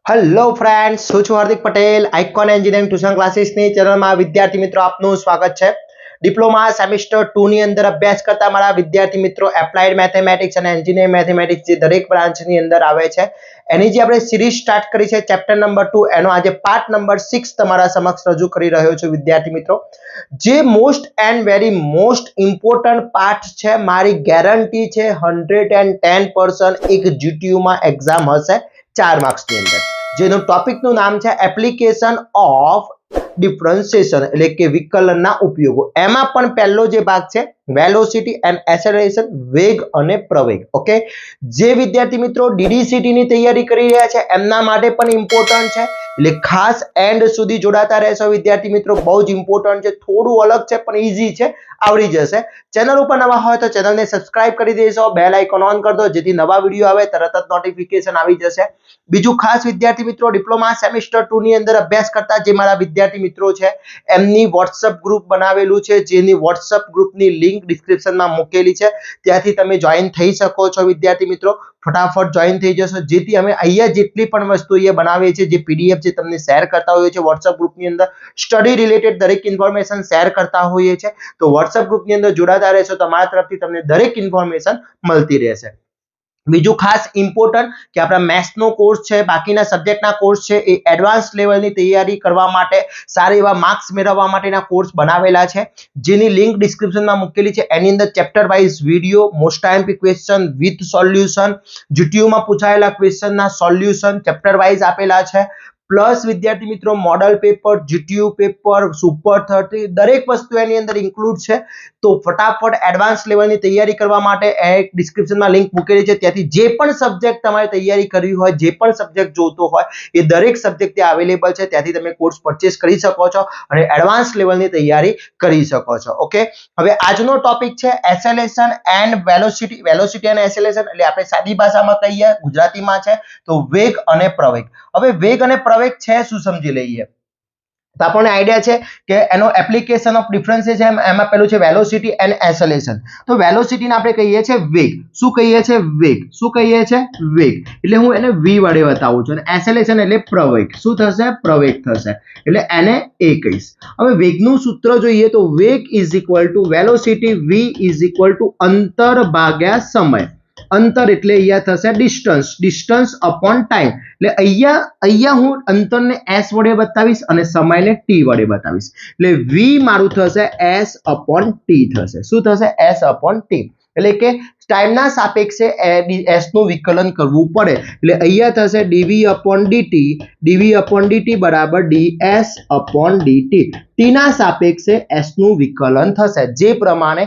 Hello friends, હું છું Hardik Patel. Icon engineering tuition ક્લાસીસની ચેનલમાં વિદ્યાર્થી મિત્રો આપનું સ્વાગત છે. ડિપ્લોમા સેમિસ્ટર 2 ની અંદર અભ્યાસ કરતા મારા વિદ્યાર્થી મિત્રો એપ્લાઇડ મેથેમેટિક્સ અને એન્જિનિયરિંગ મેથેમેટિક્સ જે દરેક બ્રાન્ચની અંદર આવે છે એની જે આપણે સિરીઝ સ્ટાર્ટ કરી છે ચેપ્ટર નંબર 2 એનો આજે પાર્ટ નંબર 6 તમારા સમક્ષ રજૂ કરી રહ્યો છું વિદ્યાર્થી મિત્રો. જે most and very most important part છે, મારી ગેરંટી છે 110% એક GTU માં એક્ઝામ હશે 4 માર્ક્સની અંદર, જેનું ટોપિકનું નામ છે એપ્લિકેશન ઓફ ડિફરન્શિએશન એટલે કે વિકલનના ઉપયોગો. એમાં પણ પહેલો જે ભાગ છે વેલોસિટી એન્ડ એસેલરેશન, વેગ અને પ્રવેગ. ઓકે, જે વિદ્યાર્થી મિત્રો DDCT ની તૈયારી કરી રહ્યા છે એમના માટે પણ ઇમ્પોર્ટન્ટ છે, એટલે ખાસ એન્ડ સુધી જોડાતા રહેશો વિદ્યાર્થી મિત્રો. બહુ જ ઇમ્પોર્ટન્ટ છે, થોડું અલગ છે પણ ઈઝી છે, આવડી જશે. ચેનલ ઉપર નવા હોય તો ચેનલને સબસ્ક્રાઇબ કરી દેશો, બેલ આઇકોન ઓન કરી દો જેથી નવા વિડીયો આવે તરત જ નોટિફિકેશન આવી જશે. બીજું ખાસ વિદ્યાર્થી મિત્રો, ડિપ્લોમા સેમિસ્ટર 2 ની અંદર અભ્યાસ કરતા જે મારા વિદ્યાર્થી મિત્રો છે એમની WhatsApp ગ્રુપ બનાવેલું છે, જેની WhatsApp ગ્રુપની લિંક ડિસ્ક્રિપ્શનમાં મૂકેલી છે, ત્યાંથી તમે જોઈન થઈ શકો છો વિદ્યાર્થી મિત્રો. ફટાફટ જોઈન થઈ જશો, જેથી અમે અહીંયા જેટલી પણ વસ્તુ અહીંયા બનાવીએ છીએ, જે PDF જે તમને શેર કરતા હોઈએ છીએ WhatsApp ગ્રુપની અંદર, સ્ટડી રિલેટેડ દરેક ઇન્ફોર્મેશન શેર કરતા હોઈએ છીએ, તો WhatsApp ગ્રુપની અંદર જોડાતા રહેશો, તમારા તરફથી તમને દરેક ઇન્ફોર્મેશન મળતી રહેશે. બીજું ખાસ ઇમ્પોર્ટન્ટ કે આપણા મેથ્સનો કોર્સ છે, બાકીના સબ્જેક્ટના કોર્સ છે, એ એડવાન્સ લેવલની તૈયારી કરવા માટે, સારા એવા માર્ક્સ મેળવવા માટેના કોર્સ બનાવેલા છે, જેની લિંક ડિસ્ક્રિપ્શનમાં મૂકેલી છે. એની અંદર chapter wise video, most time question with solution, GTU માં પૂછાયેલા ક્વેશ્ચનના સોલ્યુશન ચેપ્ટર વાઇઝ આપેલા છે, પ્લસ વિદ્યાર્થી મિત્રો model paper, GTU paper, super 30 દરેક વસ્તુ એની અંદર ઇન્ક્લુડ છે. તો ફટાફટ એડવાન્સ લેવલની તૈયારી કરવા માટે એક ડિસ્ક્રિપ્શનમાં લિંક મૂકેલી છે, ત્યાંથી જે પણ સબ્જેક્ટ તમારે તૈયારી કરવી હોય, જે પણ સબ્જેક્ટ જોતો હોય એ દરેક સબ્જેક્ટ ત્યાં અવેલેબલ છે, ત્યાંથી તમે કોર્સ પરચેસ કરી શકો છો અને એડવાન્સ લેવલની તૈયારી કરી શકો છો. ઓકે, હવે આજનો ટોપિક છે એસેલેરેશન એન્ડ વેલોસિટી. વેલોસિટી અને એસેલેરેશન એટલે આપણે સાદી ભાષામાં કહીએ, ગુજરાતીમાં છે તો વેગ અને પ્રવેગ. હવે વેગ અને પ્રવેગ છે શું સમજી લઈએ. તો આપણને આઈડિયા છે કે એનો એપ્લિકેશન ઓફ ડિફરન્શિએશન એમાં પેલું છે વેલોસિટી એન્ડ એસેલેરેશન. તો વેલોસિટીને આપણે કહીએ છીએ વેગ. શું કહીએ છીએ? વેગ. શું કહીએ છીએ? વેગ. એટલે હું એને v વડે બતાવું છું, અને એસેલેરેશન એટલે પ્રવેગ. શું થશે? પ્રવેગ થશે, એટલે એને a કહીશ. હવે વેગનું સૂત્ર જોઈએ તો વેગ is equal two velocity v is equal two અંતર ભાગ્યા સમય. અંતર એટલે અહીંયા થશે ડિસ્ટન્સ, ડિસ્ટન્સ અપોન ટાઈમ. એટલે અહીંયા હું અંતરને s વડે બતાવીશ અને સમયને t વડે બતાવીશ, એટલે v મારું થશે s અપોન t થશે. શું થશે? s upon t. એટલે કે ટાઈમના સાપેક્ષે s નું વિકલન કરવું પડે, એટલે અહીંયા થશે dv upon dt, dv upon dt બરાબર ds અપોન dt. t ના સાપેક્ષે s નું વિકલન થશે, જે પ્રમાણે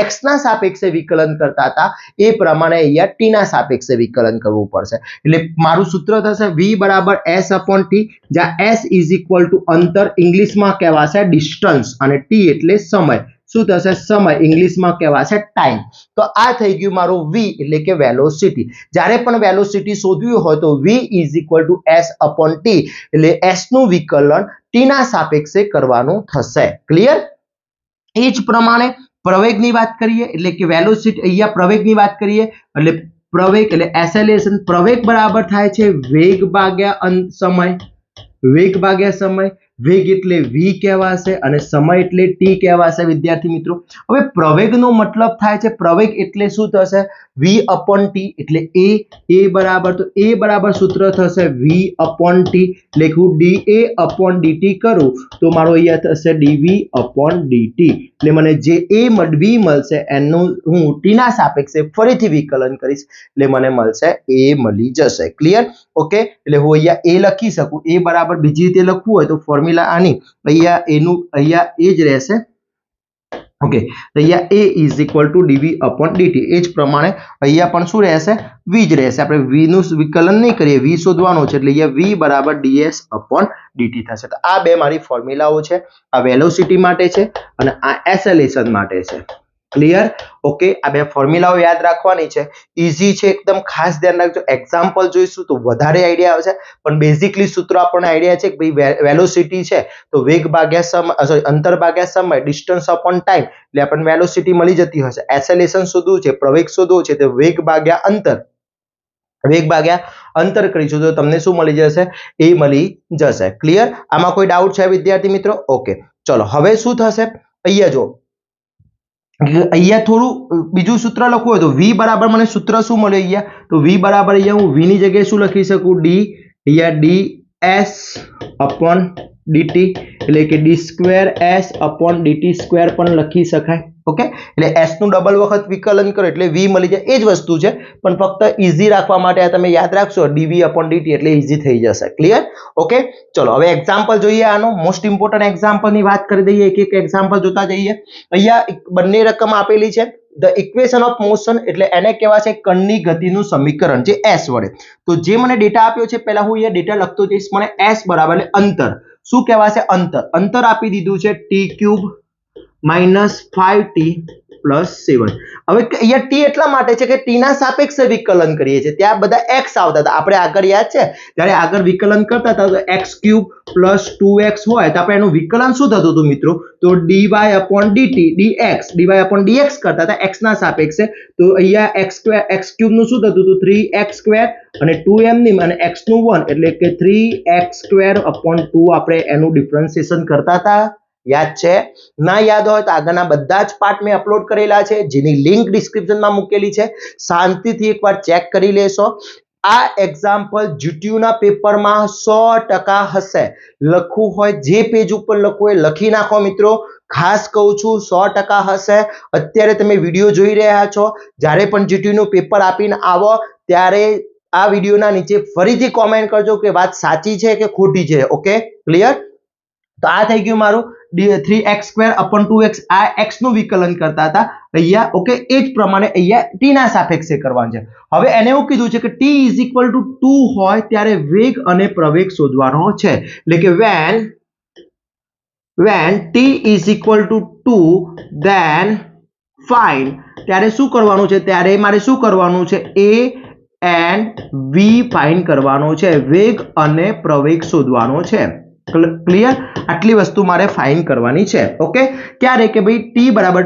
x ના સાપેક્ષે વિકલન કરતા હતા એ પ્રમાણે અહીંયા t ના સાપેક્ષે વિકલન કરવું પડશે. એટલે મારું સૂત્ર થશે v બરાબર s અપોન t, જ્યાં s ઇઝ ઇક્વલ ટુ અંતર ઇંગ્લિશમાં કહેવાશે ડિસ્ટન્સ અને t એટલે સમય. શું થશે? સમય ઇંગ્લિશમાં કહેવાશે ટાઈમ. તો આ થઈ ગયું મારું v એટલે કે વેલોસિટી. જ્યારે પણ વેલોસિટી શોધવી હોય તો v is equal two s upon t, એટલે s નું વિકલન t ના સાપેક્ષે કરવાનું થશે. ક્લિયર? એ જ પ્રમાણે પ્રવેગની વાત કરીએ, એટલે કે વેલોસિટી, અહીંયા પ્રવેગની વાત કરીએ એટલે પ્રવેગ એટલે એસેલેરેશન. પ્રવેગ બરાબર થાય છે વેગ ભાગ્યા સમય. વેગ ભાગ્યા સમય. વેગ એટલે v કહેવાશે અને સમય એટલે t કહેવાશે વિદ્યાર્થી મિત્રો. હવે પ્રવેગનો મતલબ થાય છે, પ્રવેગ એટલે શું થશે? v અપોન t, એટલે a બરાબર, તો a બરાબર સૂત્ર થશે v અપોન t. એટલે હું dA અપોન dt કરું તો મારો અહીંયા થશે dv અપોન dt. એટલે મને જે v મળશે એનું હું t ના સાપેક્ષે ફરીથી વિકલન કરીશ, એટલે મને મળશે a મળી જશે. ક્લિયર? ઓકે, એટલે હું અહીંયા a લખી શકું. a બરાબર બીજી રીતે લખવું હોય તો ફોર્મ્યુલા આની અહીંયા એ જ રહેશે. ઓકે, તો અહીંયા a is equal two dv upon dt. એ જ પ્રમાણે અહીંયા પણ શું રહેશે? v જ રહેશે. આપણે v નું વિકલન નહીં કરીએ, v શોધવાનું છે, એટલે અહીંયા v બરાબર ds અપોન dt થશે. તો આ બે મારી ફોર્મ્યુલાઓ છે. આ વેલોસિટી માટે છે અને આ એસેલેરેશન માટે છે. ક્લિયર? ઓકે, આ બે ફોર્મ્યુલાઓ યાદ રાખવાની છે, ઈઝી છે એકદમ. ખાસ ધ્યાન રાખજો, એક્ઝામ્પલ જોઈશું તો વધારે આઈડિયા આવશે, પણ બેઝિકલી સૂત્ર આપણને આઈડિયા છે કે ભાઈ વેલોસિટી છે તો વેગ ભાગ્યા સમય, સોરી અંતર ભાગ્યા સમય, ડિસ્ટન્સ અપોન ટાઈમ, એટલે આપણને વેલોસિટી મળી જતી હશે. એસેલેરેશન શોધવું છે, પ્રવેગ શોધવો છે, તો વેગ ભાગ્યા અંતર, વેગ ભાગ્યા અંતર કરીશું તો તમને શું મળી જશે? એ મળી જશે. ક્લિયર? આમાં કોઈ ડાઉટ છે વિદ્યાર્થી મિત્રો? ઓકે, ચલો હવે શું થશે? અહીંયા જો, અહીંયા થોડું બીજું સૂત્ર લખવું હોય તો v બરાબર મને સૂત્ર શું મળ્યું અહીંયા? તો v બરાબર અહીંયા હું v ની જગ્યાએ શું લખી શકું? d, અહીંયા ds upon dt એટલે કે d square s upon dt square પણ લખી શકાય. ઓકે, એટલે s નું ડબલ વખત વિકલન કરો એટલે v મળી જાય. એ જ વસ્તુ છે પણ ફક્ત ઈઝી રાખવા માટે આ તમે યાદ રાખશો dv upon dt એટલે ઈઝી થઈ જશે. ક્લિયર? ઓકે, ચલો હવે એક્ઝામ્પલ જોઈએ. આનો મોસ્ટ ઇમ્પોર્ટન્ટ એક્ઝામ્પલ ની વાત કરી દઈએ. એક એક એક્ઝામ્પલ જોતા જઈએ. અહીંયા બંને રકમ આપેલી છે. ધ ઇક્વેશન ઓફ મોશન એટલે એને કહેવાય છે કણની ગતિનું સમીકરણ, જે s વડે. તો જે મને ડેટા આપ્યો છે પહેલા હું અહીંયા ડેટા લખતો જઈશ. મને s બરાબર એટલે અંતર શું કહેવાશે? અંતર આપી દીધું છે t³ minus 5t plus 7. હવે અહીંયા t એટલા માટે છે કે t ના સાપેક્ષે વિકલન કરીએ છીએ. ત્યાં બધા x આવતા હતા. આપણે આગળ યાદ છે જ્યારે આગળ વિકલન કરતા હતા તો x³ plus 2x હોય તો આપણે એનું વિકલન શું થતું હતું મિત્રો? તો dy upon dt dy upon dx કરતા હતા x ના સાપેક્ષે. તો અહીંયા x³ નું શું થતું હતું? 3x² અને 2m ની અને x નું 1 એટલે કે 3x² upon 2 આપણે એનું ડિફરન્શિએશન કરતા હતા. યાદ છે? ના યાદ હોય તો આગળના બધા જ પાર્ટ મેં અપલોડ કરેલા છે, જેની લિંક ડિસ્ક્રિપ્શનમાં મૂકેલી છે. શાંતિથી એકવાર ચેક કરી લેશો. આ એક્ઝામ્પલ GTU ના પેપરમાં 100% હશે. લખવું હોય જે પેજ ઉપર લખવું હોય લખી નાખો મિત્રો. ખાસ કહું છું 100% હશે. અત્યારે તમે વિડીયો જોઈ રહ્યા છો, જ્યારે પણ GTU નું પેપર આપીને આવો ત્યારે આ વિડીયોના નીચે ફરીથી કોમેન્ટ કરજો કે વાત સાચી છે કે ખોટી છે. Okay, clear? તો આ થઈ ગયું મારું 3x² upon 2x. આ x નું વિકલન કરતા હતા અહીંયા. ઓકે, એ જ પ્રમાણે અહીંયા t ના સાપેક્ષે કરવાનું છે. હવે એને એવું કીધું છે કે t = 2 હોય ત્યારે વેગ અને પ્રવેગ શોધવાનો છે. એટલે કે when t = 2 then find, ત્યારે શું કરવાનું છે? ત્યારે મારે શું કરવાનું છે? a and v ફાઇન્ડ કરવાનો છે. વેગ અને પ્રવેગ શોધવાનો છે. ક્લિયર? આટલી વસ્તુ મારે ફાઇન્ડ કરવાની છે. ઓકે, ક્યારે? કે ભાઈ t બરાબર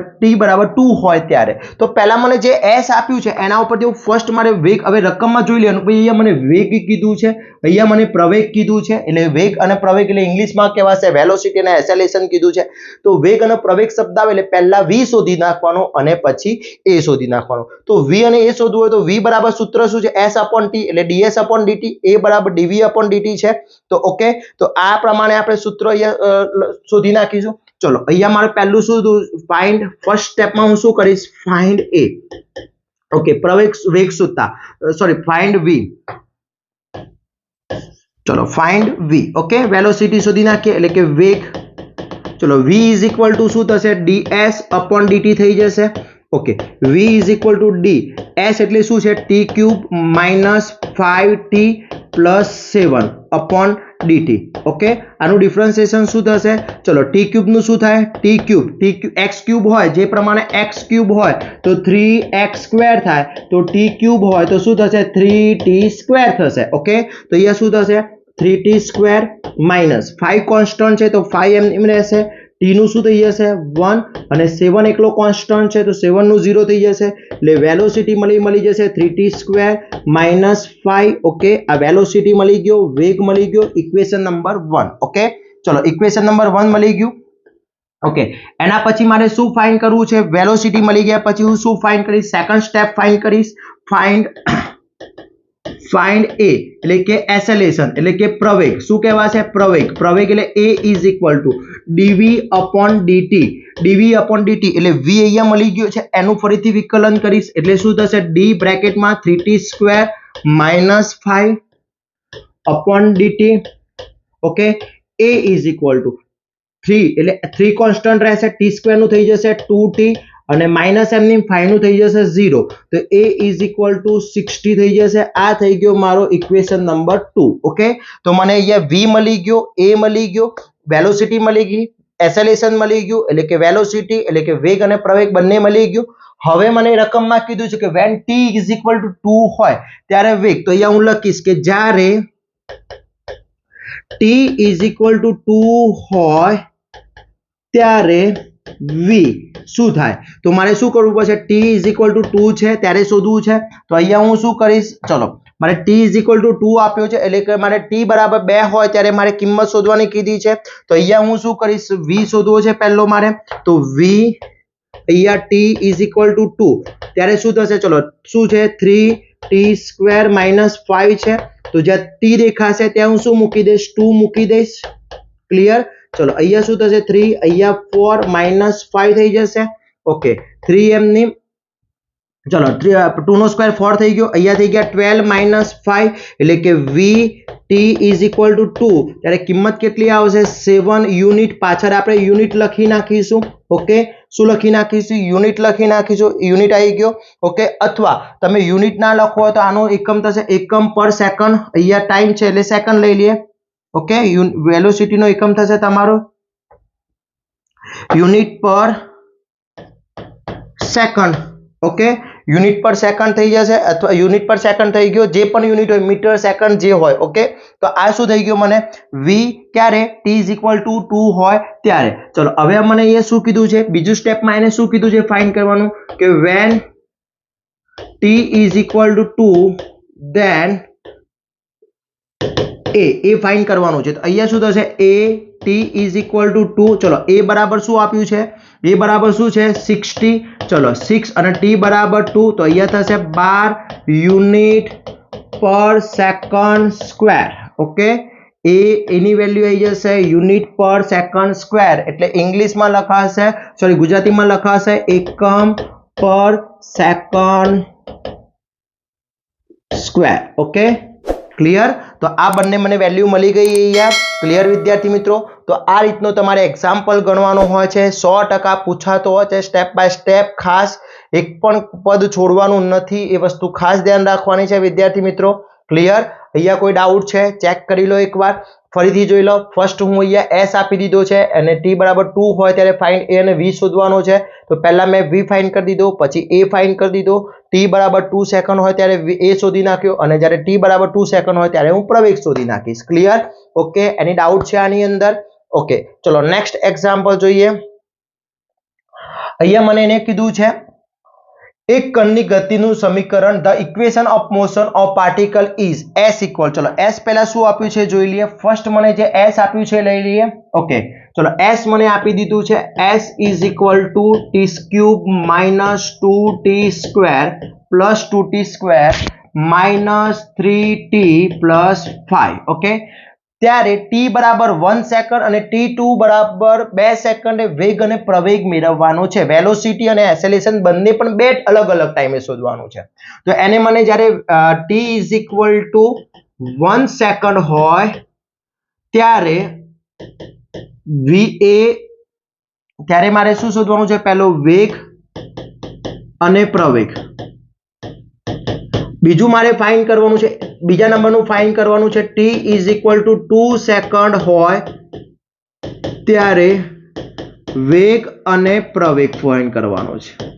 2 હોય ત્યારે. તો પહેલા મને જે s આપ્યું છે એના ઉપરથી હું ફર્સ્ટ મારે વેગ, હવે રકમમાં જોઈ લેવાનું. ભાઈ અહીંયા મને વેગ કીધું છે, અહીંયા મને પ્રવેગ કીધું છે. એટલે વેગ અને પ્રવેગ એટલે ઇંગ્લિશમાં કહેવાશે વેલોસિટી અને એસેલેરેશન કીધું છે. તો વેગ અને પ્રવેગ શબ્દ આવે એટલે પહેલા v શોધી નાખવાનો અને પછી a શોધી નાખવાનો. તો v અને a શોધવું હોય તો v બરાબર સૂત્ર શું છે? s upon t એટલે ds upon dt. a બરાબર dv upon dt છે. તો ઓકે, તો આ પ્રમાણે આપણે સૂત્ર અહીંયા શોધી નાખીશું. ચલો, અહીંયા મારે પહેલું શું ફાઇન્ડ, ફર્સ્ટ સ્ટેપમાં હું શું કરીશ? Find a. ઓકે, વેગ શોધતા ફાઇન્ડ v. ચલો, ફાઇન્ડ v. ઓકે, વેલોસિટી શોધી નાખીએ એટલે કે વેગ. ચલો, v = શું થશે? ds upon dt થઈ જશે. Okay, v = d. s એટલે શું છે? t³ minus 5t plus 7 upon dt. Okay, આનું ડિફરન્શિએશન શું થશે? ચલો, t³ નું શું થાય? t³ x³ હોય, જે પ્રમાણે x³ હોય તો 3x² થાય. તો t³ હોય તો શું થશે? 3t² થશે. ઓકે, તો અહીંયા શું થશે? 3t² minus 5 કોન્સ્ટન્ટ છે તો 5 એમ રહેશે. t નું શું થઈ જશે? 1 અને 7 એકલો કોન્સ્ટન્ટ છે તો 7 નું 0 થઈ જશે. એટલે વેલોસિટી મળી જશે 3t² minus 5. ઓકે, આ વેલોસિટી મળી ગયો, વેગ મળી ગયો. Equation number 1. ઓકે, ચલો, ઇક્વેશન નંબર 1 મળી ગયું. ઓકે, એના પછી મારે શું ફાઇન્ડ કરવું છે? વેલોસિટી મળી ગયા પછી હું શું ફાઇન્ડ કરીશ? સેકન્ડ સ્ટેપ ફાઇન્ડ કરીશ. ફાઇન્ડ a એટલે કે એસેલેરેશન એટલે કે પ્રવેગ. શું કહેવાશે? પ્રવેગ એટલે a = dv upon dt. dv upon dt એટલે v અહીંયા મળી ગયો છે, એનું ફરીથી વિકલન કરીશ એટલે શું થશે? d બ્રેકેટમાં 3t² minus 5 upon dt. Okay, a = 3 એટલે 3 કોન્સ્ટન્ટ રહેશે, t² નું થઈ જશે 2t અને માઇનસ m ની 5 નું થઈ જશે 0. તો a = 60 થઈ જશે. આ થઈ ગયો મારો ઇક્વેશન નંબર 2. ઓકે, તો મને અહીંયા v મળી ગયો, a મળી ગયો, વેલોસિટી મળી ગઈ, એસેલેરેશન મળી ગયું એટલે કે વેલોસિટી એટલે કે વેગ અને પ્રવેગ બંને મળી ગયું. હવે મને રકમમાં કીધું છે કે when t = 2 હોય ત્યારે વેગ. તો અહીંયા હું લખીશ કે જ્યારે t = 2 હોય ત્યારે v શું થાય? તો મારે શું કરવું પડશે? t = 2 છે ત્યારે શોધવું છે. તો અહીંયા હું શું કરીશ? ચલો, મારે t = 2 આપ્યો છે એટલે કે મારે t બરાબર 2 હોય ત્યારે મારે કિંમત શોધવાની કીધી છે તો અહીંયા હું શું કરીશ v શોધવો છે પહેલો મારે તો v અહીંયા t = 2 ત્યારે શું થશે ચલો શું છે 3t² - 5 છે તો જ્યાં t દેખાશે ત્યાં હું શું મૂકી દઈશ 2 મૂકી દઈશ ક્લિયર ચલો અહીંયા શું થશે 3 અહીંયા 4 -5 થઈ જશે ઓકે 3 એમની ચલો 2 નો સ્ક્વેર 4 થઈ ગયો અહીંયા થઈ ગયા 12 - 5 એટલે કે v t = 2 ત્યારે કિંમત કેટલી આવશે 7 યુનિટ પાછળ આપણે યુનિટ લખી નાખીશું ઓકે શું લખી નાખીશું યુનિટ લખી નાખીશું યુનિટ આવી ગયો ઓકે અથવા તમે યુનિટ ના લખો તો આનો એકમ થશે એકમ પર સેકન્ડ અહીંયા ટાઈમ છે એટલે સેકન્ડ લઈ લઈએ ઓકે વેલોસિટી નો એકમ થશે તમારો યુનિટ પર સેકન્ડ ઓકે યુનિટ પર સેકન્ડ થઈ જશે અથવા યુનિટ પર સેકન્ડ થઈ ગયો જે પણ યુનિટ હોય મીટર સેકન્ડ જે હોય ઓકે તો આ શું થઈ ગયું મને v ક્યારે t = 2 હોય ત્યારે ચલો હવે મને અહીંયા શું કીધું છે બીજું સ્ટેપમાં એને શું કીધું છે ફાઇન્ડ કરવાનું કે when t = 2 then A find કરવાનું છે તો અહીંયા શું થશે a t = 2 ચલો a બરાબર શું આપ્યું છે a બરાબર શું છે 60 ચલો 6 અને t બરાબર 2 તો અહીંયા થશે 12 યુનિટ પર સેકન્ડ સ્ક્વેર ઓકે એની વેલ્યુ આવી જશે યુનિટ પર સેકન્ડ સ્ક્વેર એટલે ઇંગ્લિશમાં લખાશે સોરી ગુજરાતીમાં લખાશે એકમ પર સેકન્ડ સ્ક્વેર ઓકે ક્લિયર તો આ બંને મને વેલ્યુ મળી ગઈ અહીંયા ક્લિયર વિદ્યાર્થી મિત્રો તો આ રીતનો તમારે એક્ઝામ્પલ ગણવાનો હોય છે 100% પૂછાતો હોય છે સ્ટેપ બાય સ્ટેપ ખાસ એક પણ પદ છોડવાનું નથી એ વસ્તુ ખાસ ધ્યાન રાખવાની છે વિદ્યાર્થી મિત્રો ક્લિયર અહીંયા કોઈ ડાઉટ છે ચેક કરી લો એકવાર ફરીથી જોઈ લો ફર્સ્ટ હું અહીંયા s આપી દીધો છે અને t = 2 હોય ત્યારે ફાઇન્ડ a અને v શોધવાનો છે તો પહેલા મેં v ફાઇન્ડ કરી દીધો પછી a ફાઇન્ડ કરી દીધો t = 2 સેકન્ડ હોય ત્યારે a શોધી નાખ્યો અને જ્યારે t = 2 સેકન્ડ હોય ત્યારે હું પ્રવેગ શોધી નાખીશ ક્લિયર ઓકે એની ડાઉટ છે આની અંદર ઓકે ચલો નેક્સ્ટ એક્ઝામ્પલ જોઈએ અહીંયા મને એને કીધું છે एक कण की गति समीकरण the equation of motion of particle is s equal चलो s पहला शू आप्યું છે જોઈ લઈએ ફર્સ્ટ મને જે s આપ્યું છે લઈ લઈએ ઓકે ચલો s મને આપી દીધું છે s = t³ - 2t² + 2t² - 3t + 5 okay ત્યારે t બરાબર 1 સેકન્ડ અને t2 બરાબર 2 સેકન્ડે વેગ અને પ્રવેગ મેળવવાનો છે વેલોસિટી અને એસેલેરેશન બંને પણ બે અલગ અલગ ટાઈમે શોધવાનું છે તો એને મને જ્યારે t = 1 સેકન્ડ હોય ત્યારે va ત્યારે મારે શું શોધવાનું છે પહેલો વેગ અને પ્રવેગ બીજું મારે ફાઇન્ડ કરવાનું છે બીજા નંબરનું ફાઇન્ડ કરવાનું છે t = 2 સેકન્ડ હોય ત્યારે વેગ અને પ્રવેગ ફાઇન્ડ કરવાનો છે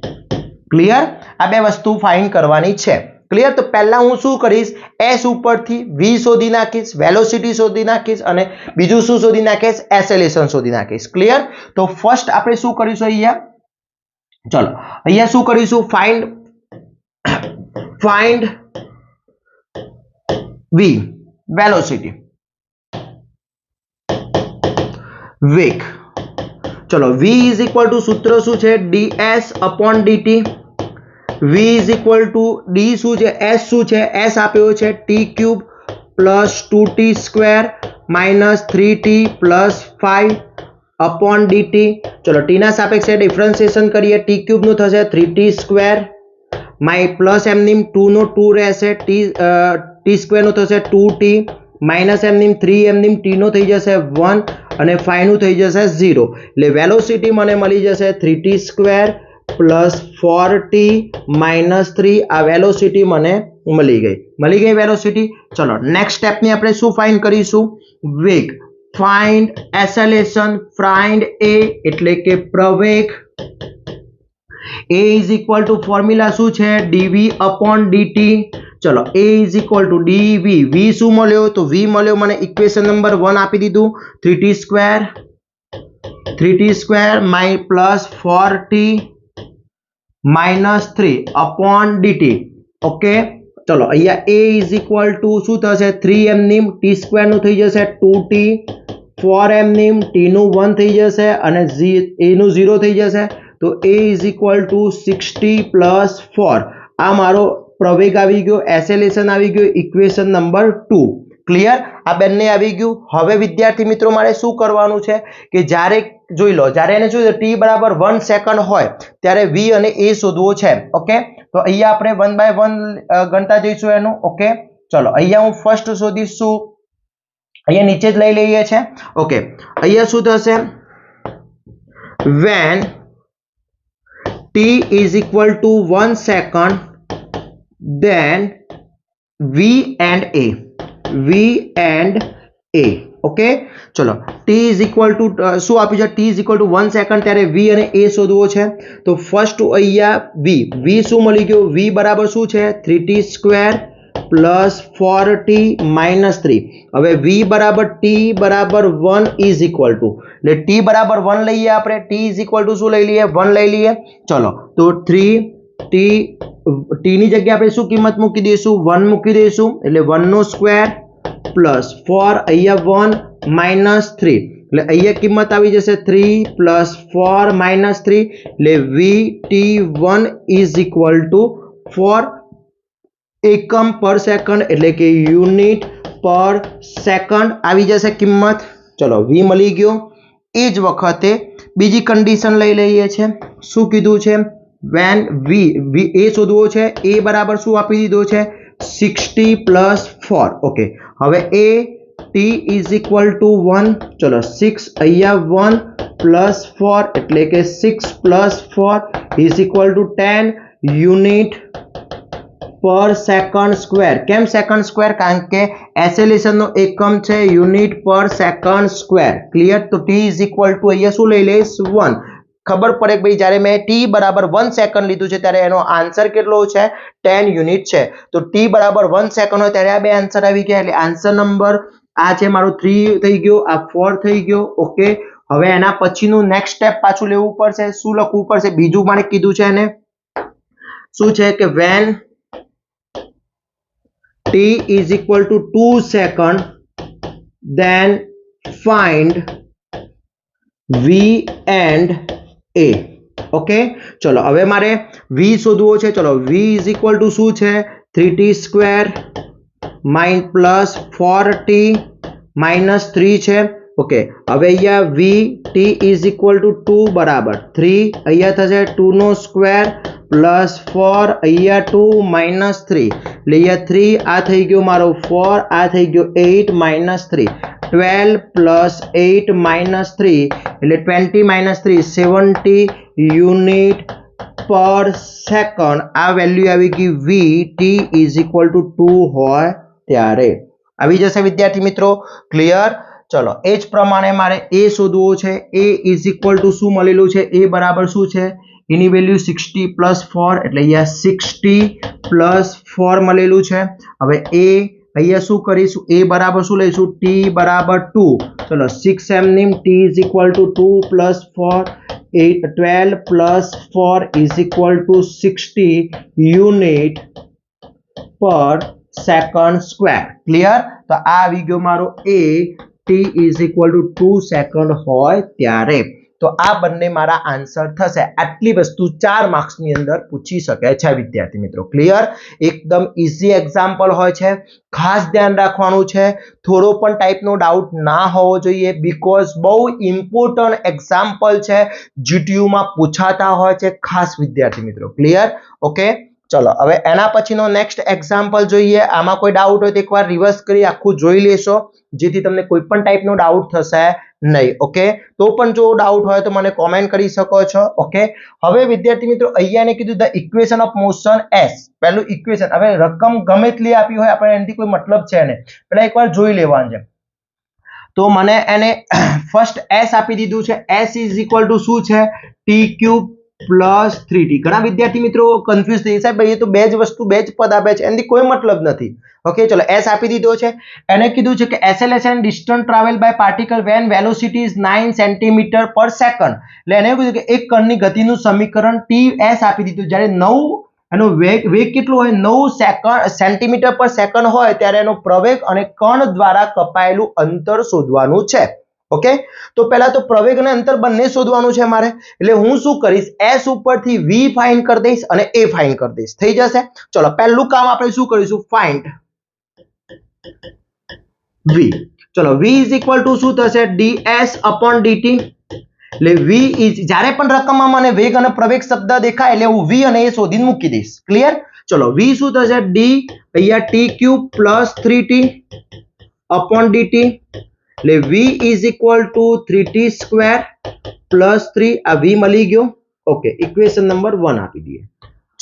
ક્લિયર આ બે વસ્તુ ફાઇન્ડ કરવાની છે ક્લિયર તો પહેલા હું શું કરીશ s ઉપરથી v શોધી નાખીશ વેલોસિટી શોધી નાખીશ અને બીજું શું શોધી નાખીશ એસેલેરેશન શોધી નાખીશ ક્લિયર તો ફર્સ્ટ આપણે શું કરીશું અહીંયા ચલો અહીંયા શું કરીશું find v velocity वेग चलो v = सूत्र શું છે ds/dt v = d શું છે s શું છે s આપ્યો છે t³ + 2t² - 3t + 5/dt ચલો t ના સાપેક્ષે ડિફરન્શિએશન કરીએ t³ નું થશે 3t² પ્લસ એમની 2 નો 2 રહેશે t² નો થશે 2t માઈનસ એમની 3 એમની t નો થઈ જશે 1 અને 5 નું થઈ જશે 0 એટલે વેલોસિટી મને મળી જશે 3t² + 4t - 3 આ વેલોસિટી મને મળી ગઈ વેલોસિટી ચલો નેક્સ્ટ સ્ટેપ ની આપણે શું ફાઇન્ડ કરીશું વેગ ફાઇન્ડ એસેલેરેશન ફાઇન્ડ a એટલે કે પ્રવેગ a = ફોર્મ્યુલા શું છે dv/dt ચલો a = dv v શું મળ્યો તો v મળ્યો મને ઇક્વેશન નંબર 1 આપી દીધું 3t² + 4t - 3/dt ઓકે ચલો અહીંયા a ઇઝ ઇક્વલ ટુ શું થશે 3m નીમ t સ્ક્વેર નું થઈ જશે 2t 4m નીમ t નું 1 થઈ જશે અને a નું 0 થઈ જશે તો a is equal two 60 plus 4 આ મારો પ્રવેગ આવી ગયો એસેલેશન આવી ગયો ઇક્વેશન નંબર 2 ક્લિયર આ બંને આવી ગયું હવે વિદ્યાર્થી મિત્રો મારે શું કરવાનું છે કે જ્યારે જોઈ લો જ્યારે એને શું t બરાબર 1 સેકન્ડ હોય ત્યારે v અને a શોધવો છે ઓકે તો અહીંયા આપણે 1 બાય 1 ગણતા જઈશું એનું ઓકે ચલો અહીંયા હું ફર્સ્ટ શોધીશું અહીંયા નીચે જ લઈ લઈએ છે ઓકે અહીંયા શું થશે when t is equal to 1 second then v and a okay ચલો t is equal to શું આપ્યું છે t is equal to 1 second ત્યારે v અને a શોધવો છે તો ફર્સ્ટ અહીંયા v શું મળી ગયો v બરાબર શું છે 3t square plus 4t minus 3 હવે v બરાબર t બરાબર 1 ઇઝ ઇક્વલ ટુ એટલે t બરાબર 1 લઈએ આપણે t ઇઝ ઇક્વલ ટુ શું લઈ લઈએ 1 લઈ લઈએ ચલો તો 3t t ની જગ્યાએ આપણે શું કિંમત મૂકી દઈશું 1 મૂકી દઈશું એટલે 1 નો સ્ક્વેર પ્લસ 4 અહીંયા 1 માઇનસ 3 એટલે અહીંયા કિંમત આવી જશે 3 પ્લસ 4 માઇનસ 3 એટલે vt1 ઇઝ ઇક્વલ ટુ 4 એકમ પર સેકન્ડ એટલે કે યુનિટ પર સેકન્ડ આવી જશે કિંમત ચલો v મળી ગયો એ જ વખતે બીજી કન્ડિશન લઈ લઈએ છે શું કીધું છે when v a શોધવો છે a બરાબર શું આપી દીધો છે 60 પ્લસ 4 ઓકે હવે a t is equal two 1 ચલો 6 અહીંયા 1 પ્લસ 4 એટલે કે 6 plus 4 is equal two 10 unit પર સેકન્ડ સ્ક્વેર કેમ સેકન્ડ સ્ક્વેર કારણ કે એસેલેશન નો એકમ છે યુનિટ પર સેકન્ડ સ્ક્વેર ક્લિયર તો t ઇઝ ઇક્વલ ટુ અહીંયા શું લઈ લઈશ 1 ખબર પડે કે ભાઈ જ્યારે મેં t બરાબર 1 સેકન્ડ લીધું છે ત્યારે એનો આન્સર કેટલો છે 10 યુનિટ છે તો t બરાબર 1 સેકન્ડ હોય ત્યારે આ બે આન્સર આવી ગયા એટલે આન્સર નંબર આ છે મારો 3 થઈ ગયો આ 4 થઈ ગયો ઓકે હવે એના પછીનું નેક્સ્ટ સ્ટેપ પાછું લેવું પડશે શું લખવું પડશે બીજું મને કીધું છે એને શું છે કે when t is equal to 2 second then find v and a okay ચલો હવે મારે v શોધવો છે ચલો v is equal to શું છે 3t square mine plus 4t minus 3 છે ઓકે હવે અહીંયા v t is equal to 2 બરાબર 3 અહીંયા થશે 2 નો સ્ક્વેર પ્લસ 4 અહીંયા 2 માઇનસ 3 એટલે અહીંયા 3 આ થઈ ગયો મારો 4 આ થઈ ગયો 8 માઇનસ 3 12 પ્લસ 8 માઇનસ 3 એટલે 20 માઇનસ 3 70 યુનિટ પર સેકન્ડ આ વેલ્યુ આવી ગઈ v t is equal to 2 હોય ત્યારે આવી જશે વિદ્યાર્થી મિત્રો ક્લિયર ચલો એ જ પ્રમાણે મારે a શોધવો છે a ઇઝ ઇક્વલ ટુ શું મળેલું છે a બરાબર શું છે એની વેલ્યુ 60 પ્લસ 4 એટલે અહીંયા 60 પ્લસ 4 મળેલું છે હવે a અહીંયા શું કરીશું a બરાબર શું લઈશું t બરાબર 2 ચલો 6m neem t is equal to 2 plus 4 12 plus 4 is equal two 60 unit પર સેકન્ડ સ્ક્વેર ક્લિયર તો આ આવી ગયો મારો a t is equal to 2 second હોય ત્યારે તો આ બંને મારા આન્સર થશે આટલી વસ્તુ 4 માર્ક્સની અંદર પૂછી શકે છે વિદ્યાર્થી મિત્રો ક્લિયર એકદમ ઈઝી એક્ઝામ્પલ હોય છે ખાસ ધ્યાન રાખવાનું છે થોડો પણ ટાઈપનો ડાઉટ ના હોવો જોઈએ બીકોઝ બહુ ઇમ્પોર્ટન્ટ એક્ઝામ્પલ છે જીટીયુ માં પૂછાતા હોય છે ખાસ વિદ્યાર્થી મિત્રો ક્લિયર ઓકે ચલો હવે એના પછીનો નેક્સ્ટ એક્ઝામ્પલ જોઈએ આમાં કોઈ ડાઉટ હોય તો એકવાર રિવર્સ કરી આખું જોઈ લેશો જેથી તમને કોઈ પણ ટાઈપનો ડાઉટ થશે નહીં ઓકે તો પણ જો ડાઉટ હોય તો મને કોમેન્ટ કરી શકો છો ઓકે હવે વિદ્યાર્થી મિત્રો અહીંયાને કીધું the equation of motion s પહેલું ઇક્વેશન હવે રકમ ગમે તેટલી આપી હોય આપણે એનાથી કોઈ મતલબ છે ને પહેલા એકવાર જોઈ લેવાનું છે તો મને એને ફર્સ્ટ s આપી દીધું છે s ઇઝ ઇક્વલ ટુ શું છે t ક્યુબ પ્લસ 3t ઘણા વિદ્યાર્થી મિત્રો કન્ફ્યુઝ થઈ જાય ભાઈ એ તો બે જ વસ્તુ બે જ પદ આપે છે એનાથી કોઈ મતલબ નથી ઓકે ચલો s આપી દીધો છે એને કીધું છે કે acceleration distance travel by particle when velocity is 9 cm per second એટલે એને કીધું કે એક કણની ગતિનું સમીકરણ ts આપી દીધું જ્યારે 9 એનો વેગ કેટલો હોય 9 સેન્ટીમીટર પર સેકન્ડ હોય ત્યારે એનો પ્રવેગ અને કણ દ્વારા કપાયેલું અંતર શોધવાનું છે. ઓકે, તો પહેલા તો પ્રવેગ અને અંતર બંને શોધવાનું છે મારે. એટલે હું શું કરીશ, s ઉપરથી v ફાઇન્ડ કરી દઈશ અને a ફાઇન્ડ કરી દઈશ. થઈ જશે. ચલો પહેલું કામ આપણે શું કરીશું, ફાઇન્ડ v. ચલો v ઇઝ ઇક્વલ ટુ શું થશે, ds upon dt. એટલે v ઇઝ, જ્યારે પણ રકમમાં મને વેગ અને પ્રવેગ શબ્દ દેખાય એટલે હું v અને a શોધીને મૂકી દઈશ. ક્લિયર. ચલો v શું થશે, d અહીંયા t cube plus 3t upon dt. એટલે v is equal two 3t square plus 3. આ v મળી ગયો. ઓકે, ઇક્વેશન નંબર 1 આપી દઈએ.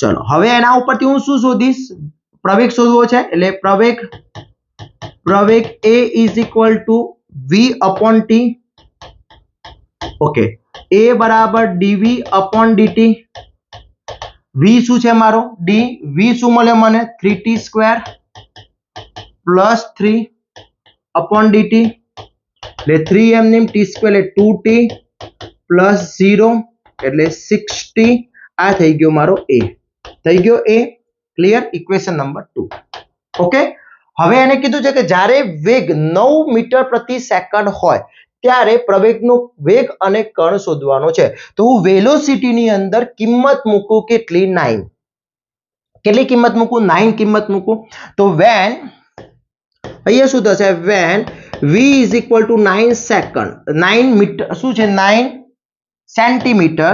ચલો હવે એના ઉપરથી હું શું શોધીશ, પ્રવેગ શોધવો છે. એટલે પ્રવેગ a is equal two v upon t. Okay, a બરાબર dv upon dt. v શું છે મારો, d. v શું મળે મને, 3t square plus 3 upon dt. એટલે 3 એમની t સ્ક્વેર એટલે 2t પ્લસ 0 એટલે 6t. આ થઈ ગયો મારો a. થઈ ગયો a. Clear. Equation number 2. Okay, હવે એને કીધું છે કે જ્યારે વેગ 9 મીટર પ્રતિ સેકન્ડ હોય ત્યારે પ્રવેગનો વેગ અને કણ શોધવાનો છે. તો હું વેલોસિટીની અંદર કિંમત મૂકું કેટલી, 9. કેટલી કિંમત મૂકું, 9 કિંમત મૂકું. તો વેન અહીંયા શું થશે, when v is equal to 9 second, 9 metre શું છે, 9 સેન્ટીમીટર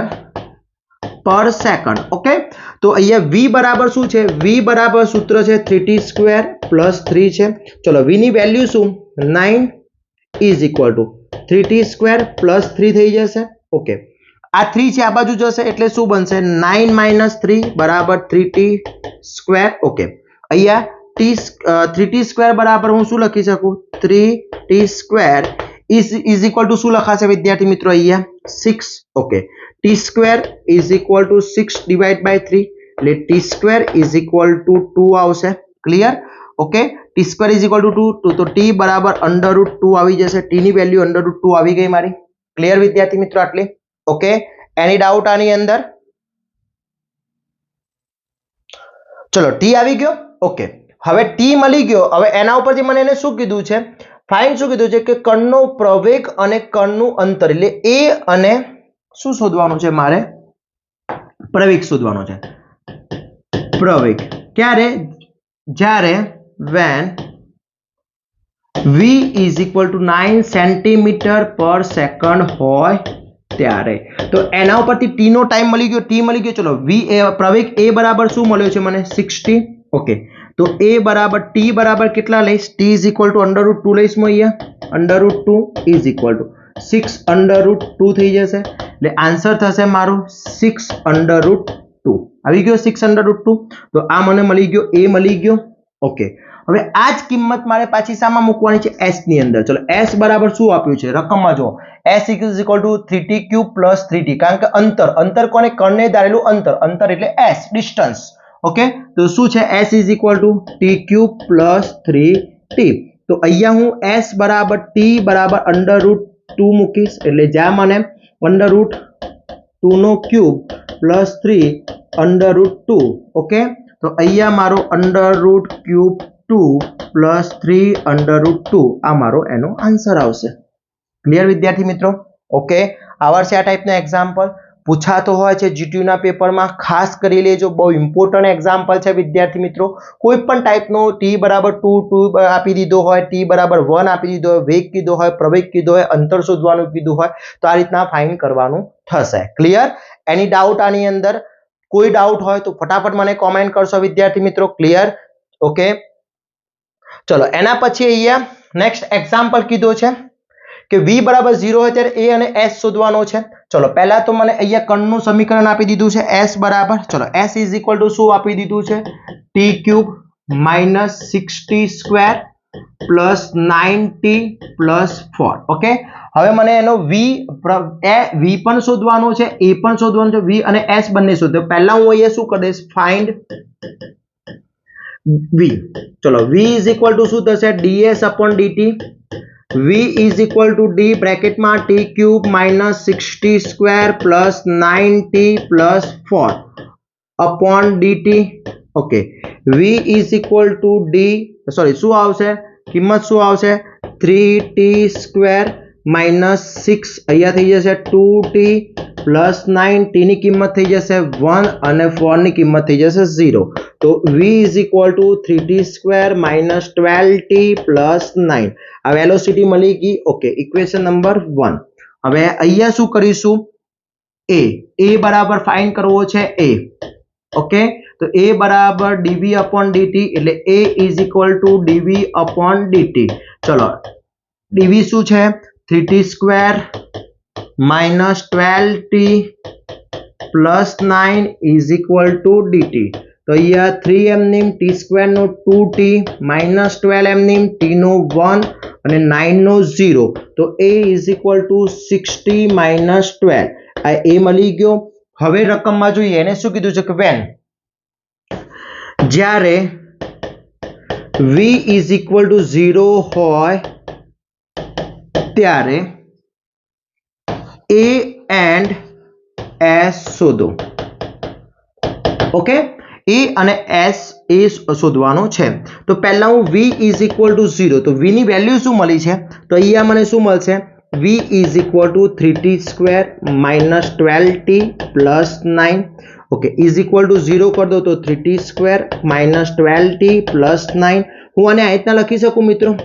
પર સેકન્ડ. ઓકે, તો અહીંયા v બરાબર શું છે, v બરાબર સૂત્ર છે 3t સ્ક્વેર પ્લસ 3 છે. ચલો v ની વેલ્યુ શું, 9 is equal two 3t square plus 3 થઈ જશે. ઓકે, આ 3 છે આ બાજુ જશે એટલે શું બનશે, 9 માઇનસ 3 બરાબર 3t સ્ક્વેર. ઓકે, અહીંયા 3t સ્ક્વેર બરાબર હું શું લખી શકું, 3t square is equal to શું લખાશે વિદ્યાર્થી મિત્રો, અહીંયા 6. Okay, t square is equal to 6 divide by 3 એટલે t square is equal to 2 આવશે. Clear. Okay, t square is equal to 2 તો t બરાબર √2 આવી જશે. t ની વેલ્યુ √2 આવી ગઈ મારી. ક્લિયર વિદ્યાર્થી મિત્રો આટલી. ઓકે, એની ડાઉટ આની અંદર? ચલો t આવી ગયો. ઓકે, હવે t મળી ગયો. હવે એના ઉપરથી મને એને શું કીધું છે, ફાઇન્ડ શું કીધું છે કે કણનો પ્રવેગ અને કણનું અંતર. એટલે a અને શું શોધવાનું છે મારે, પ્રવેગ શોધવાનો છે. પ્રવેગ ક્યારે, જ્યારે when v is equal to 9 centimetre per second હોય ત્યારે. તો એના ઉપરથી t નો ટાઈમ મળી ગયો, t મળી ગયો. ચલો v પ્રવેગ a બરાબર શું મળ્યો છે મને, 60. ઓકે, તો a બરાબર t બરાબર કેટલા લઈશ, t ઇઝ ઇક્વલ ટુ √2 લઈશ હું અહીંયા, √2 ઇઝ ઇક્વલ ટુ 6 √2 થઈ જશે. એટલે આન્સર થશે મારું 6 √2. આવી ગયો 6 √2. તો આ મને મળી ગયો, a મળી ગયો. ઓકે, હવે આ જ કિંમત મારે પાછી શામાં મૂકવાની છે, s ની અંદર. ચલો s બરાબર શું આપ્યું છે રકમમાં, જો s is equal two 3t cube plus 3t. કારણ કે અંતર કોને, કણને ધારેલું અંતર એટલે s, ડિસ્ટન્સ. ઓકે, તો શું છે, s is equal two t cube plus 3t. તો અહીંયા હું s બરાબર t બરાબર √2 મૂકીશ. એટલે જ્યાં મને √2 નો ક્યુબ પ્લસ 3 √2. ઓકે, તો અહીંયા મારો √3 પ્લસ 3 √2 આ મારો એનો આન્સર આવશે. ક્લિયર વિદ્યાર્થી મિત્રો. ઓકે, આવડશે આ ટાઈપના એક્ઝામ્પલ પૂછાતો હોય છે જીટીયુ ના પેપરમાં. ખાસ કરી લેજો, બહુ ઇમ્પોર્ટન્ટ એક્ઝામ્પલ છે વિદ્યાર્થી મિત્રો. કોઈ પણ ટાઈપનો t બરાબર 2 આપી દીધો હોય, t બરાબર 1 આપી દીધો હોય, વેગ કીધો હોય, પ્રવેગ કીધો હોય, અંતર શોધવાનું કીધું હોય, તો આ રીતના ફાઇન્ડ કરવાનું થશે. ક્લિયર. એની ડાઉટ આની અંદર, કોઈ ડાઉટ હોય તો ફટાફટ મને કોમેન્ટ કરશો વિદ્યાર્થી મિત્રો. ક્લિયર. ઓકે, ચલો એના પછી અહીંયા નેક્સ્ટ એક્ઝામ્પલ કીધો છે કે v બરાબર 0 હોય ત્યારે a અને s શોધવાનો છે. ચલો પહેલા તો મને અહીંયા કણનું સમીકરણ આપી દીધું છે s બરાબર, ચલો s ઇઝ ઇક્વલ ટુ શું આપી દીધું છે, t cube minus 6t square plus 9t plus 4. Okay, હવે મને એનો v પણ શોધવાનો છે, a પણ શોધવાનો છે, v અને s બંને શોધો. પહેલા હું અહીંયા શું કરી દઈશ, ફાઇન્ડ v. ચલો v ઇઝ ઇક્વલ ટુ શું થશે, ds upon dt. v is equal to d બ્રેકેટમાં t cube minus 6t square plus 9t plus 4. Upon dt okay v is equal to d sorry शू आवशे किंमत शू आवशे 3t square minus 6 अहींया थई जशे 2t प्लस 9 t ની કિંમત થઈ જશે 1 અને 4 ની કિંમત થઈ જશે 0 તો v is equal to 3t square minus 12t plus 9 आ वेलोसिटी मળી ગઈ ओके इक्वेशन नंबर 1 હવે અહીંયા શું કરીશું a બરાબર ફાઇન્ડ કરવો છે a ओके तो a बराबर dv अपॉन dt એટલે a is equal to dv upon dt चलो dv શું છે 3t square minus 12t plus 9 is equal to dt तो यहाँ 3m नीम t स्क्वेर नो 2t माइनस 12m नीम t नो 1 અને 9 નો 0 તો a is equal to 60 minus 12 आ a મળી ગયો હવે રકમમાં જોઈએ એને શું કીધું છે કે when જ્યારે v is equal to 0 હોય ત્યારે a and s શોધો ઓકે a અને s એ શોધવાનું છે તો પહેલા હું v is equal to 0 તો v ની વેલ્યુ શું મળી છે તો અહીંયા મને શું મળશે v is equal to 3t square minus 12t plus 9 okay is equal to 0 कर दो तो 3t square minus 12t plus 9 हूँ आने आ रीतना लखी सकूँ मित्रों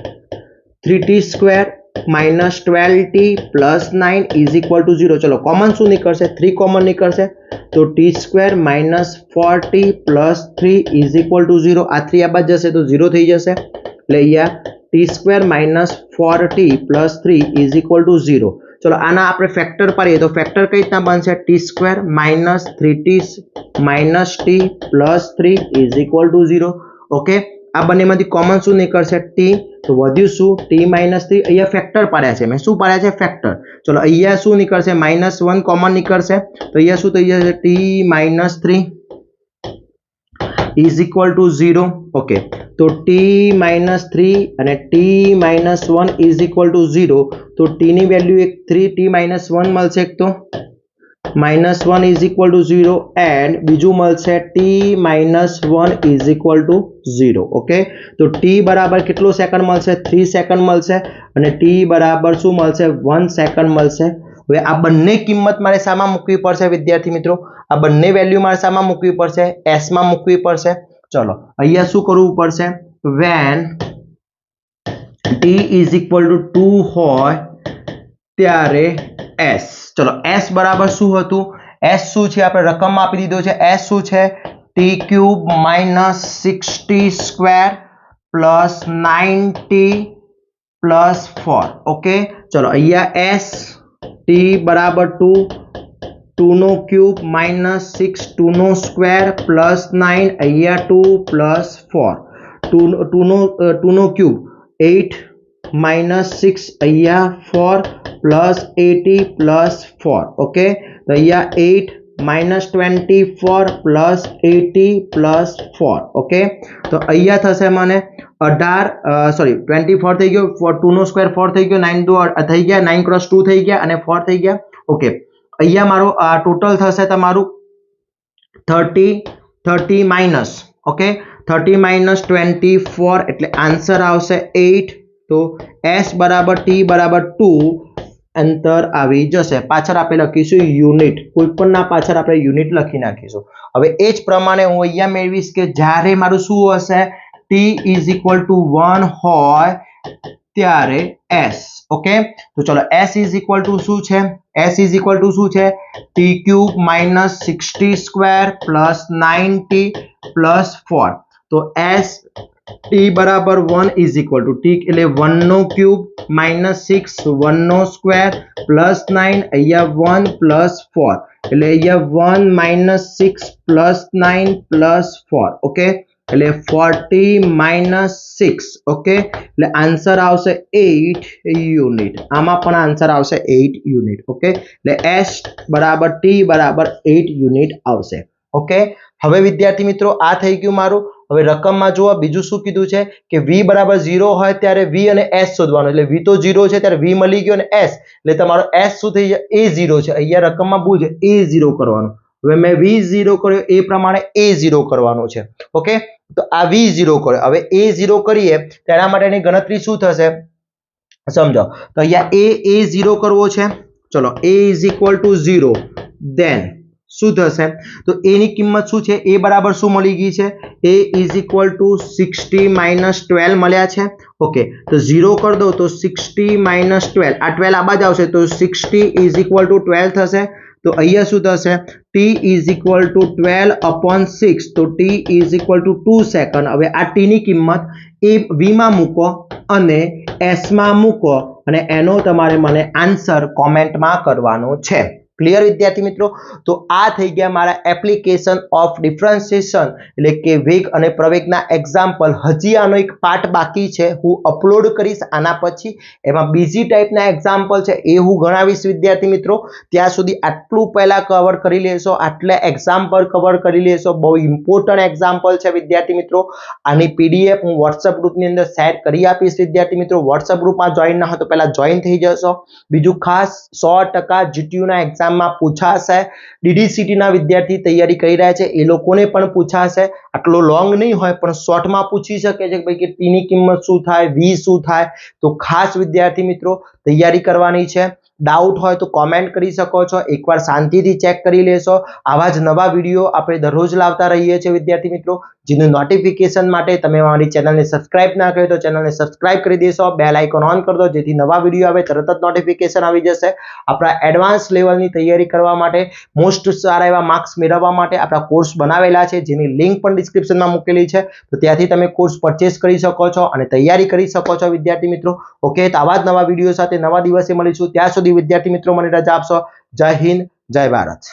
3t square minus 12t plus 9 is equal to 0 चलो कॉमन शू निकलશે 3 कॉमन निकलશે तो t square minus 4t plus 3 is equal to 0 आ 3 आ बाद जશે तो 0 થઈ જશે એટલે અહીંયા t square minus 4t plus 3 is equal to 0 चलो आना आपने फैक्टर पाड़िए तो फैक्टर कई रीतना बनशे T square minus 3t minus t plus 3 is equal to 0 okay आ बनेमांथी कॉमन शू निकलशे t तो वध्युं शू t माइनस 3 अहींया फैक्टर पाड्या छे मैं शू पाड्या छे फैक्टर चलो अहींया शू निकलशे माइनस 1 कॉमन निकलशे तो अहींया शू थई जशे t minus 3 is equal to 0 okay तो t माइनस 3 અને t minus 1 is equal to 0 तो t ની વેલ્યુ એક 3t माइनस 1 મળશે એક તો minus 1 is equal to 0 and बीजू મળશે t minus 1 is equal to 0 okay तो t बराबर કેટલો સેકન્ડ મળશે 3 સેકન્ડ મળશે અને t બરાબર શું મળશે 1 સેકન્ડ મળશે હવે આ બંને કિંમત મારે સામા મૂકવી પડશે વિદ્યાર્થી મિત્રો આ બંને વેલ્યુ મારે સામા મૂકવી પડશે s માં મૂકવી પડશે चलो અહીંયા શું કરવું પડશે when t is equal to 2 હોય ત્યારે s चलो s બરાબર શું હતું s શું છે આપણે રકમમાં આપી દીધો છે s શું છે t cube minus 6t square plus 9t plus 4 okay ચલો અહીંયા s t બરાબર 2 2 નો क्यूब माइनस 6 2 नो स्क्वेर प्लस 9 अहिया 2 प्लस 4 2 नो क्यूब 8 माइनस 6 अहिया 4 प्लस 80 प्लस 4 ओके तो अहिया 8 माइनस 24 प्लस 80 प्लस 4 ओके तो अहिया थशे मने 18 सॉरी 24 થઈ ગયો 2 નો સ્ક્વેર 4 થઈ ગયો 9 2 થઈ ગયા 9 क्रॉस 2 થઈ ગયા અને 4 થઈ ગયા ओके અહીંયા મારો ટોટલ થશે તમારું 30 માઈનસ ઓકે 30 માઈનસ 24 એટલે આન્સર આવશે 8 તો s બરાબર t બરાબર 2 અંતર આવી જશે પાછળ આપણે લખીશું યુનિટ કોઈ પણ ના પાછળ આપણે યુનિટ લખી નાખીશું હવે એ જ પ્રમાણે હું અહીંયા મેળવીશ કે જ્યારે મારું શું હશે t is equal to 1 હોય ત્યારે s ओके तो चलो s इज इक्वल टू शू है s इज इक्वल टू शू है t cube minus 6t square plus 9t plus 4 तो s t बराबर 1 इज इक्वल टू t એટલે 1 નો ક્યુબ માઈનસ 6 1 નો સ્ક્વેર પ્લસ 9 અહીંયા 1 પ્લસ 4 એટલે અહીંયા 1 માઈનસ 6 પ્લસ 9 પ્લસ 4 ઓકે એટલે 40 minus 6 okay એટલે આન્સર આવશે 8 યુનિટ આમાં પણ આન્સર આવશે 8 યુનિટ ઓકે એટલે s બરાબર t બરાબર 8 યુનિટ આવશે ઓકે હવે વિદ્યાર્થી મિત્રો આ થઈ ગયું મારું હવે રકમમાં જુઓ બીજું શું કીધું છે કે v બરાબર 0 હોય ત્યારે v અને s શોધવાનું એટલે v તો 0 છે ત્યારે v મળી ગયો અને s એટલે તમારો s શું થઈ જાય a0 છે અહીંયા રકમમાં ભૂલ છે a0 કરવાનું હવે મેં V0 કર્યો એ પ્રમાણે A0 કરવાનો છે. ઓકે, તો આ V0 કર્યો. હવે A0 કરીએ તેના માટેની ગણતરી શું થશે સમજો. તો અહીંયા A0 કરવો છે. ચલો, A is equal to 0. Then શું થશે? તો A ની કિંમત શું છે? A બરાબર શું મળી ગઈ છે? A is equal to 60 minus 12 મળ્યા છે. ઓકે, તો 0 કરી દો તો 60 minus 12, આ 12 આ બાજુ આવશે તો 60 is equal to 12 થશે. તો અહીંયા શું થશે? T is equal to 12 upon 6, તો T is equal to 2 second. હવે આ T ની કિંમત એ V માં મૂકો અને S માં મૂકો અને એનો તમારે મને આન્સર કોમેન્ટમાં કરવાનો છે. ક્લિયર વિદ્યાર્થી મિત્રો? તો આ થઈ ગયા મારા એપ્લિકેશન ઓફ ડિફરન્શિએશન એટલે કે વેગ અને પ્રવેગના એક્ઝામ્પલ. હજી આનો એક પાર્ટ બાકી છે, હું અપલોડ કરીશ આના પછી. એમાં બીજી ટાઈપના એક્ઝામ્પલ છે એ હું ગણાવીશ વિદ્યાર્થી મિત્રો. ત્યાં સુધી આટલું પહેલા કવર કરી લેશો, આટલા એક્ઝામ્પલ કવર કરી લેશો. બહુ ઇમ્પોર્ટન્ટ એક્ઝામ્પલ છે વિદ્યાર્થી મિત્રો. આની PDF હું વોટ્સઅપ ગ્રુપની અંદર શેર કરી આપીશ વિદ્યાર્થી મિત્રો. વોટ્સઅપ ગ્રુપમાં જોઈન ના હોય તો પહેલા જોઈન થઈ જશો. બીજું ખાસ 100% GTUના એક્ઝામ માં પૂછાશે. DDCT ના વિદ્યાર્થી તૈયારી કરી રહ્યા છે એ લોકોને પણ પૂછાશે. આટલો લોંગ નહીં હોય પણ શોર્ટમાં પૂછી શકે છે કે T ની કિંમત શું થાય, V શું થાય. તો ખાસ વિદ્યાર્થી મિત્રો તૈયારી કરવાની છે. ડાઉટ હોય તો કોમેન્ટ કરી શકો છો. એકવાર શાંતિથી ચેક કરી લેશો. આવા જ નવા વિડીયો આપણે દરરોજ લાવતા રહીએ છીએ વિદ્યાર્થી મિત્રો. જેનું નોટિફિકેશન માટે તમે મારી ચેનલને સબસ્ક્રાઇબ ના કરી તો ચેનલને સબસ્ક્રાઇબ કરી દેશો. બેલ આઇકોન ઓન કરી દો જેથી નવા વિડીયો આવે તરત જ નોટિફિકેશન આવી જશે. આપણા એડવાન્સ લેવલની તૈયારી કરવા માટે, મોસ્ટ સારા એવા માર્ક્સ મેળવવા માટે આપણા કોર્સ બનાવેલા છે જેની લિંક પણ ડિસ્ક્રિપ્શનમાં મૂકેલી છે. તો ત્યાંથી તમે કોર્સ પરચેસ કરી શકો છો અને તૈયારી કરી શકો છો વિદ્યાર્થી મિત્રો. ઓકે, તો આવા જ નવા વિડીયો સાથે નવા દિવસે મળીશું. ત્યાં સુધી વિદ્યાર્થી મિત્રો મને રજા આપશો. જય હિન્દ, જય ભારત.